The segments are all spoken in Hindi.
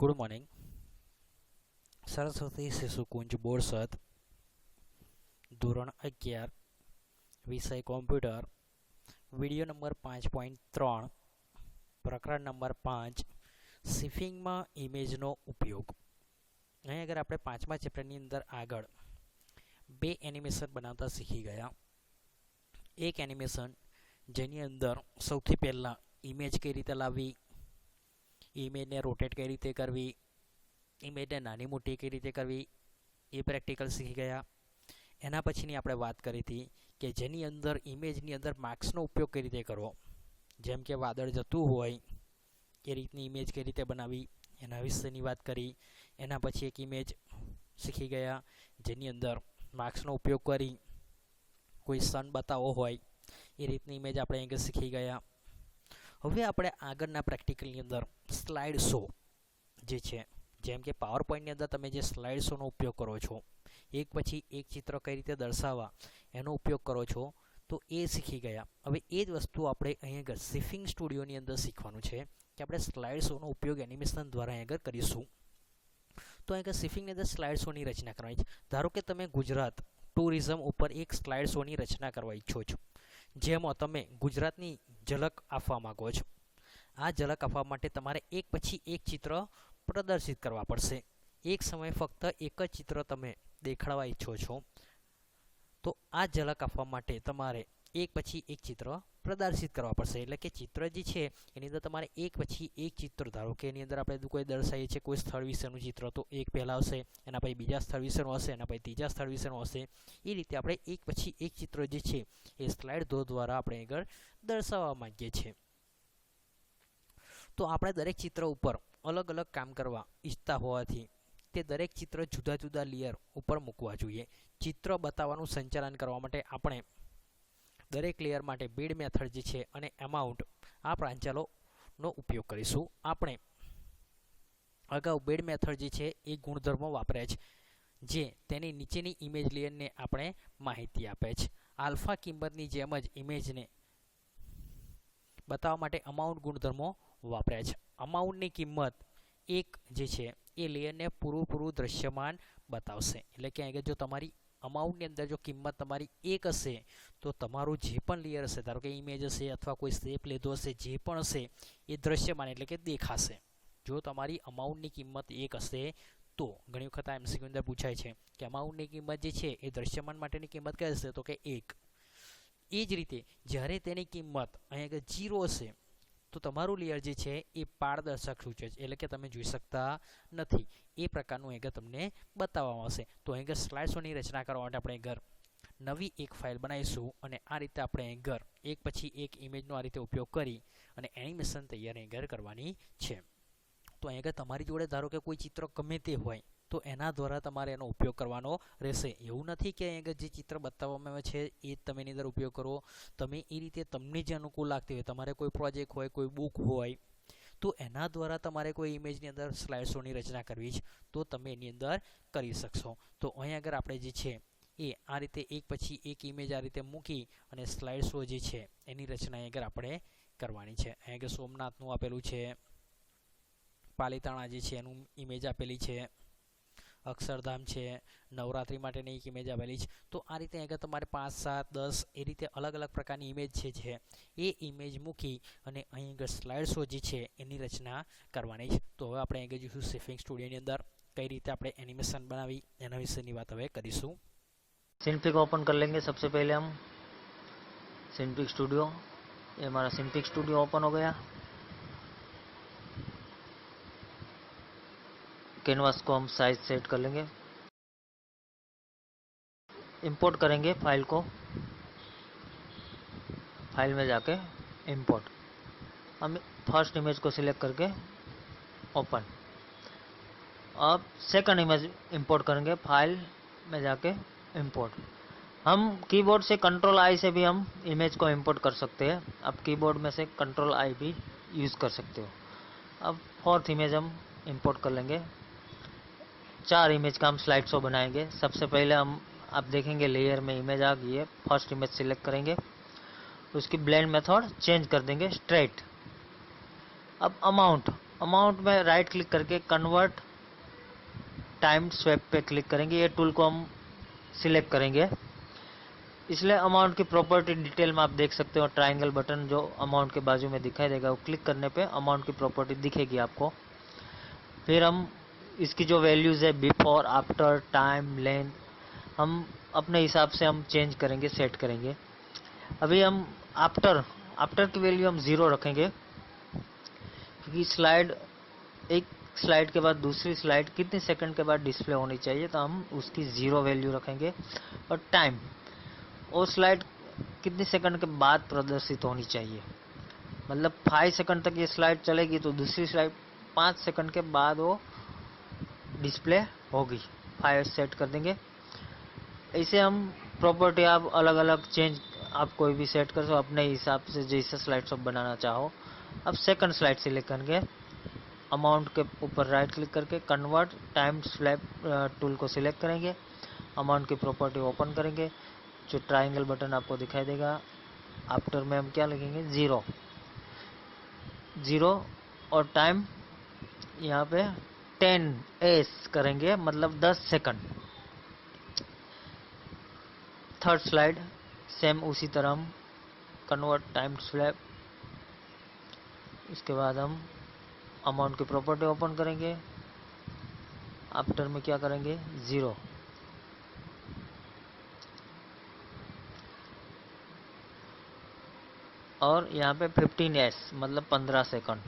Good morning. સરસ્વતી શિશુકુંજ બોરસદ, ધોરણ 11, વિષય કોમ્પ્યુટર, વિડિયો નંબર 5.3, પ્રકરણ નંબર 5, શિફિંગમાં ઇમેજનો ઉપયોગ. અહીં આગળ આપણે 5મા ચેપ્ટરની અંદર આગળ બે એનિમેશન બનાવતા શીખી ગયા. એક એનિમેશન જેની અંદર સૌથી પહેલાં ઇમેજ કઈ રીતે લાવવી, ઇમેજને રોટેટ કઈ રીતે કરવી, ઇમેજને નાની મોટી કઈ રીતે કરવી, એ પ્રેક્ટિકલ શીખી ગયા. એના પછીની આપણે વાત કરી હતી કે જેની અંદર ઇમેજની અંદર માર્ક્સનો ઉપયોગ કઈ રીતે કરવો, જેમ કે વાદળ જતું હોય એ રીતની ઇમેજ કઈ રીતે બનાવી, એના વિશેની વાત કરી. એના પછી એક ઇમેજ શીખી ગયા જેની અંદર માર્ક્સનો ઉપયોગ કરી કોઈ સન બતાવવો હોય એ રીતની ઇમેજ આપણે અહીં શીખી ગયા. હવે આપણે આગળના પ્રેક્ટિકલની અંદર સ્લાઇડ શો જે છે, જેમ કે પાવર પોઈન્ટની અંદર તમે જે સ્લાઇડ શોનો ઉપયોગ કરો છો, એક પછી એક ચિત્ર કઈ રીતે દર્શાવવા એનો ઉપયોગ કરો છો, તો એ શીખી ગયા. હવે એ જ વસ્તુ આપણે અહીં આગળ શિફિંગ સ્ટુડિયોની અંદર શીખવાનું છે કે આપણે સ્લાઇડ શોનો ઉપયોગ એનિમેશન દ્વારા અહીં આગળ કરીશું. તો અહીં શિફિંગની અંદર સ્લાઇડ શોની રચના કરવાની છે. ધારો કે તમે ગુજરાત ટુરિઝમ ઉપર એક સ્લાઇડ શોની રચના કરવા ઈચ્છો છો, જેમાં તમે ગુજરાતની ઝલક આપવા માગો છો. આ ઝલક આપવા માટે તમારે એક પછી એક ચિત્ર પ્રદર્શિત કરવા પડશે. એક સમયે ફક્ત એક જ ચિત્ર તમે દેખાડવા ઈચ્છો છો, તો આ ઝલક આપવા માટે તમારે એક પછી એક ચિત્ર પ્રદર્શિત કરવા પડશે. એટલે કે ચિત્ર જે છે એની અંદર તમારે એક પછી એક ચિત્ર, ધારો કે એની અંદર આપણે કોઈ દર્શાવીએ છીએ કોઈ સ્થળ વિશેનું ચિત્ર, તો એક પહેલાં આવશે, એના પછી બીજા સ્થળ વિશેનું હશે, એના પછી ત્રીજા સ્થળ વિશેનું હશે. એ રીતે આપણે એક પછી એક ચિત્ર જે છે એ સ્લાઇડ દ્વારા આપણે આગળ દર્શાવવા માંગીએ છીએ. તો આપણે દરેક ચિત્ર ઉપર અલગ અલગ કામ કરવા ઈચ્છતા હોવાથી તે દરેક ચિત્ર જુદા જુદા લેયર ઉપર મૂકવા જોઈએ. ચિત્ર બતાવવાનું સંચાલન કરવા માટે આપણે દરેક લેયર માટે બીડ મેથડ જે છે અને અમાઉન્ટ આ પ્રાંચાલોનો ઉપયોગ કરીશું. આપણે અગાઉ બીડ મેથડ જે છે એ ગુણધર્મો વાપર્યા છે, જે તેની નીચેની ઇમેજ લેયરને આપણે માહિતી આપે છે. આલ્ફા કિંમતની જેમ જ ઇમેજને બતાવવા માટે અમાઉન્ટ ગુણધર્મો વાપર્યા છે. અમાઉન્ટની કિંમત એક જે છે એ લેયરને પૂરું દ્રશ્યમાન બતાવશે. એટલે કે આગળ જો તમારી અમાઉન્ટની અંદર જો કિંમત તમારી એક હશે તો તમારું જે પણ લેયર હશે, ધારો કે ઇમેજ હશે અથવા કોઈ શેપ લીધો હશે, જે પણ હશે એ દ્રશ્યમાન એટલે કે દેખાશે. જો તમારી અમાઉન્ટની કિંમત એક હશે તો ઘણી વખત આ એમસીક્યુ અંદર પૂછાય છે કે અમાઉન્ટની કિંમત જે છે એ દ્રશ્યમાન માટેની કિંમત કઈ હશે, તો કે 1. એ જ રીતે જ્યારે તેની કિંમત અહીં આગળ 0 હશે તો તમારું લેયર જે છે એ પારદર્શક સૂચવે છે, એટલે કે તમે જોઈ શકતા નથી. એ પ્રકારનું અહીં તમને બતાવવામાં આવશે. તો અહીં સ્લાઇડ શોની રચના કરવા માટે આપણે ઘર નવી એક ફાઇલ બનાવીશું અને આ રીતે આપણે ઘર એક પછી એક ઇમેજનો આ રીતે ઉપયોગ કરી અને એનિમેશન તૈયાર અહીં કરવાની છે. તો અહીં તમારી જોડે ધારો કે કોઈ ચિત્ર ગમે તે હોય તો એના દ્વારા તમારે એનો ઉપયોગ કરવાનો રહેશે. એવું નથી કે અહીં જે ચિત્ર બતાવવામાં આવે છે એ જ તમે એની અંદર ઉપયોગ કરો. તમે એ રીતે તમને જે અનુકૂળ લાગતી હોય, તમારે કોઈ પ્રોજેક્ટ હોય, કોઈ બુક હોય, તો એના દ્વારા તમારે કોઈ ઇમેજની અંદર સ્લાઇડ શોની રચના કરવી છે તો તમે એની અંદર કરી શકશો. તો અહીં આગળ આપણે જે છે એ આ રીતે એક પછી એક ઇમેજ આ રીતે મૂકી અને સ્લાઇડ શો જે છે એની રચના અહીં આગળ આપણે કરવાની છે. અહીં આગળ સોમનાથનું આપેલું છે, પાલીતાણા જે છે એનું ઇમેજ આપેલી છે, અક્ષરધામ છે, નવરાત્રી માટેની એક ઇમેજ આવેલી છે. તો આ રીતે આગળ તમારે 5, 7, 10 એ રીતે અલગ અલગ પ્રકારની ઇમેજ છે એ ઇમેજ મૂકી અને અહીં આગળ સ્લાઇડ શો જે છે એની રચના કરવાની છે. તો હવે આપણે આગળ જોઈશું શિફિંગ સ્ટુડિયોની અંદર કઈ રીતે આપણે એનિમેશન બનાવી એના વિશેની વાત હવે કરીશું. सिनफिक ओपन कर लेंगे. सबसे पहले हम सिनफिक स्टूडियो, ये हमारा सिनफिक स्टूडियो ओपन हो गया. कैनवास को हम साइज सेट कर लेंगे. इंपोर्ट करेंगे फाइल को, फाइल में जाके इंपोर्ट, हम फर्स्ट इमेज को सिलेक्ट करके ओपन. अब सेकंड इमेज इंपोर्ट करेंगे, फाइल में जाके इंपोर्ट. हम कीबोर्ड से कंट्रोल आई से भी हम इमेज को इंपोर्ट कर सकते हैं. अब कीबोर्ड में से कंट्रोल आई भी यूज़ कर सकते हो. अब फोर्थ इमेज हम इंपोर्ट कर लेंगे. 4 इमेज का हम स्लाइड शो बनाएंगे. सबसे पहले हम आप देखेंगे लेयर में इमेज आ गई है. फर्स्ट इमेज सिलेक्ट करेंगे, उसकी ब्लेंड मेथड चेंज कर देंगे स्ट्रेट. अब अमाउंट अमाउंट में राइट क्लिक करके कन्वर्ट टाइम स्वैप पे क्लिक करेंगे। ये टूल को हम सिलेक्ट करेंगे, इसलिए अमाउंट की प्रॉपर्टी डिटेल में आप देख सकते हो। ट्रायंगल बटन जो अमाउंट के बाजू में दिखाई देगा, वो क्लिक करने पे अमाउंट की प्रॉपर्टी दिखेगी आपको। फिर हम इसकी जो वैल्यूज है बिफोर, आफ्टर, टाइम, लेंथ, हम अपने हिसाब से हम चेंज करेंगे, सेट करेंगे। अभी हम आफ्टर की वैल्यू हम 0 रखेंगे, क्योंकि एक स्लाइड के बाद दूसरी स्लाइड कितने सेकंड के बाद डिस्प्ले होनी चाहिए, तो हम उसकी 0 वैल्यू रखेंगे। और टाइम, वो स्लाइड कितने सेकंड के बाद प्रदर्शित होनी चाहिए, मतलब 5 सेकंड तक ये स्लाइड चलेगी तो दूसरी स्लाइड 5 सेकंड के बाद वो डिस्प्ले होगी। 5 सेट कर देंगे। ऐसे हम प्रॉपर्टी आप अलग अलग चेंज, आप कोई भी सेट कर सकते हो अपने हिसाब से, जैसा स्लाइड शॉप बनाना चाहो। अब सेकंड स्लाइड सिलेक्ट करेंगे, अमाउंट के ऊपर राइट क्लिक करके कन्वर्ट टाइम स्वैप टूल को सिलेक्ट करेंगे। अमाउंट की प्रॉपर्टी ओपन करेंगे, जो ट्रायंगल बटन आपको दिखाई देगा। आफ्टर में हम क्या लिखेंगे, 0 और टाइम यहाँ पे 10s करेंगे, मतलब 10 सेकंड। थर्ड स्लाइड सेम उसी तरह हम कन्वर्ट टाइम स्वैप, इसके बाद हम अमाउंट की प्रॉपर्टी ओपन करेंगे। आफ्टर में क्या करेंगे, 0 और यहाँ पे 15s मतलब 15 सेकंड।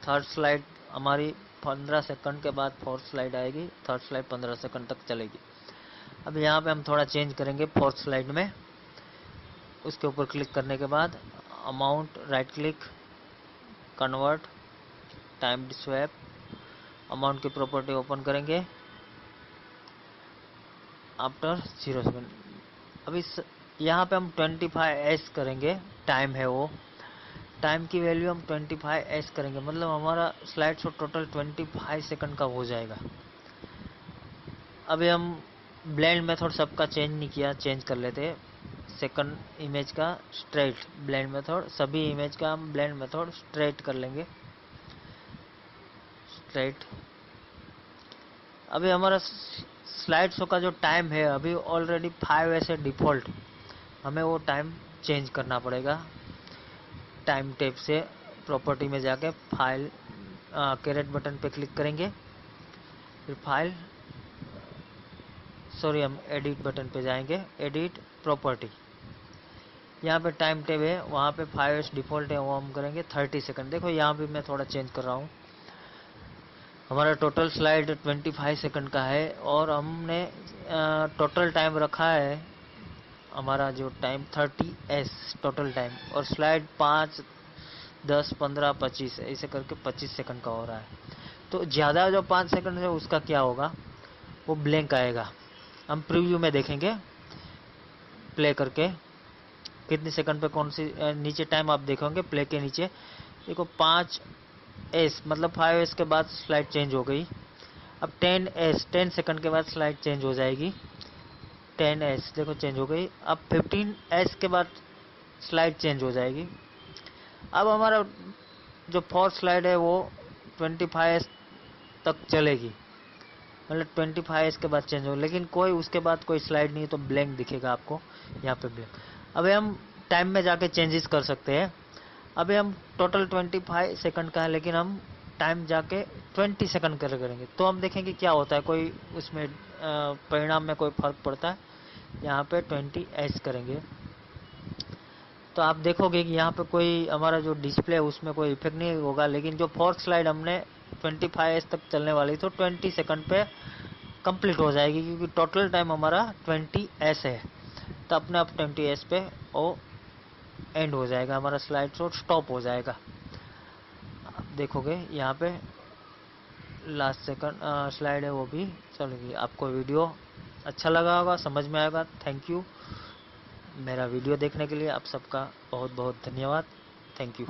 थर्ड स्लाइड हमारी 15 सेकंड के बाद फोर्थ स्लाइड आएगी। थर्ड स्लाइड 15 सेकंड तक चलेगी। अब यहाँ पे हम थोड़ा चेंज करेंगे फोर्थ स्लाइड में। उसके ऊपर क्लिक करने के बाद amount right click, convert time swap, amount की प्रॉपर्टी ओपन करेंगे। आफ्टर 0 सेकंड, अभी यहाँ पे हम 25s करेंगे। टाइम है वो, टाइम की वैल्यू हम 25s करेंगे, मतलब हमारा स्लाइड शो टोटल 25 सेकंड का हो जाएगा। अभी हम ब्लेंड मेथड सबका चेंज नहीं किया, चेंज कर लेते। सेकंड इमेज का स्ट्रेट ब्लेंड मेथड, सभी इमेज का हम ब्लेंड मेथड स्ट्रेट कर लेंगे, स्ट्रेट। अभी हमारा स्लाइड शो का जो टाइम है अभी ऑलरेडी 5s है डिफॉल्ट, हमें वो टाइम चेंज करना पड़ेगा। टाइम टैब से प्रॉपर्टी में जाके फाइल कैरेट बटन पे क्लिक करेंगे, फिर फाइल हम एडिट बटन पे जाएंगे, एडिट प्रॉपर्टी। यहाँ पे टाइम टेब है, वहाँ पे 5s डिफॉल्ट है, वो हम करेंगे 30 सेकंड। देखो यहाँ भी मैं थोड़ा चेंज कर रहा हूँ। हमारा टोटल स्लाइड 25 सेकंड का है और हमने टोटल टाइम रखा है, हमारा जो टाइम 30s टोटल टाइम, और स्लाइड 5, 10, 15, 25 ऐसे करके 25 सेकंड का हो रहा है। तो ज़्यादा जो 5 सेकंड है उसका क्या होगा, वो ब्लैंक आएगा। हम प्रीव्यू में देखेंगे प्ले करके कितने सेकंड पे कौन सी नीचे टाइम आप देखोगे प्ले के नीचे। देखो 5s मतलब 5s के बाद स्लाइड चेंज हो गई। अब 10 सेकंड के बाद स्लाइड चेंज हो जाएगी। 10s देखो चेंज हो गई। अब 15s के बाद स्लाइड चेंज हो जाएगी। अब हमारा जो फोर्थ स्लाइड है वो 25s तक चलेगी, मतलब 25s के बाद चेंज हो, लेकिन कोई उसके बाद कोई स्लाइड नहीं है तो ब्लैंक दिखेगा आपको यहाँ पे ब्लैंक। अभी हम टाइम में जाके चेंजेस कर सकते हैं। अभी हम टोटल 25 सेकंड का है, लेकिन हम टाइम जाके 20 सेकंड करेंगे तो हम देखेंगे क्या होता है, कोई उसमें परिणाम में कोई फर्क पड़ता है। यहाँ पे 20s करेंगे तो आप देखोगे कि यहाँ पे कोई हमारा जो डिस्प्ले है उसमें कोई इफेक्ट नहीं होगा, लेकिन जो फोर्थ स्लाइड हमने 25s तक चलने वाली तो 20 सेकंड पे कंप्लीट हो जाएगी, क्योंकि टोटल टाइम हमारा 20s है। तो अपने आप 20s पे वो एंड हो जाएगा, हमारा स्लाइड शो स्टॉप हो जाएगा। आप देखोगे यहाँ पे लास्ट सेकंड स्लाइड है वो भी चलेगी। आपको वीडियो अच्छा लगा होगा, समझ में आएगा। थैंक यू मेरा वीडियो देखने के लिए। आप सबका बहुत बहुत धन्यवाद। Thank you.